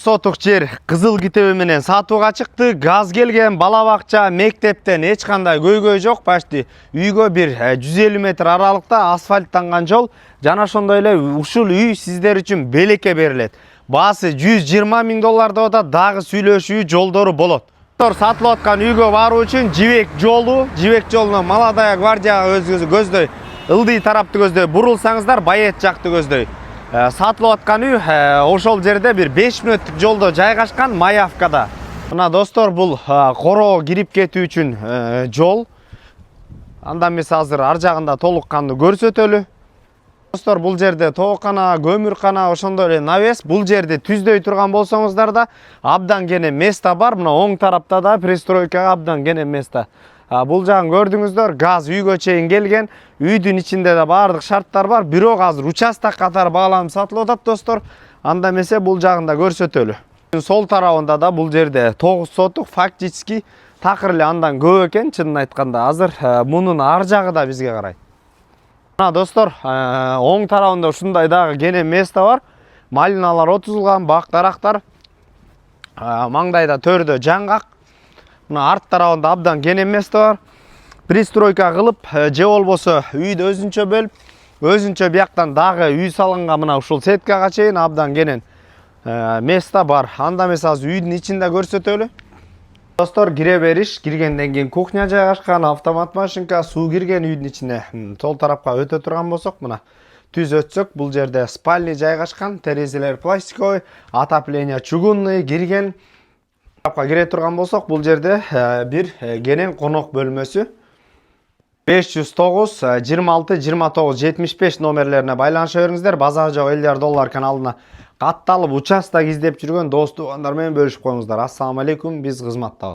Сотук жер кызыл китеби менен сатууга чыкты. Газ келген, бала бакча, мектептен эч кандай көйгөй жок. Почти үйгө бир 150 метр аралыкта асфальттанган жол жана ошондой эле ушул үй сиздер үчүн белекке берилет. Баасы 120 миң доллар деп атат, дагы сүйлөшүү жолдору болот. Сатылып аткан үйгө баруу үчүн жибек жолуна Молодая гвардияга көздөй, ылдый тарапты көздөй бурулсаңыздар, Байет жакты көздөй. Сатылып аткан үй ошол жерде бир 5 мүнөттүк жолдо жайгашкан, Маявкада. Мына достор, бул короо кирип кетүү үчүн жол. Анда эмес азыр ар жагында толук кандуу көрсөтөлү. Достор, бул жерде тоокана, көмүркана, ошондой эле навес. Бул жерди түздөй турган болсоңуздар да абдан кене место бар. Мына оң тарапта да пристройкага абдан кене место. Бул жагын көрдүңүздөр, газ үйгө чейин келген. Үйдүн ичинде да баардык шарттар бар. Бирок азыр участок катары бааланып сатылып атат достор. Анда эмесе бул жагында көрсөтөлү. Сол тарабында да бул жерде 9 сотук, фактически такыр эле андан көп экен, чынын айтканда. Азыр мунун ар жагы да бизге карайт. Мына достор, оң тарабында ушундай дагы кене место бар. Малиналар отузулган, бак дарактар. Маңдайда төрдө жаңгак. Мына арт тарабында абдан кене место бар. Пристройка кылып, же болбосо үйдү өзүнчө бөлүп, өзүнчө бияктан дагы үй салынган, мына ушул сеткага чейин абдан кенен место бар. Анда эмес азыр үйдүн ичинде көрсөтөлү. Достор, кире бериш, киргенден кийин кухня жайгашкан, автомат машинка, суу кирген үйдүн ичине. Сол тарапка өтө турган болсок, мына түз өтсөк, бул жерде спальня жайгашкан, терезелер пластиковый, отопление чугунный кирген. Тарапка кире турган болсок, бул жерде бир кенен конок бөлмөсү. 509 26 29 75 номерлерине байланыша бериңиздер. Базары жок $50 каналына катталып участок издеп жүргөн дос туугандар менен бөлүшүп коюңуздар. Ассаламу алейкум, биз кызматтабыз.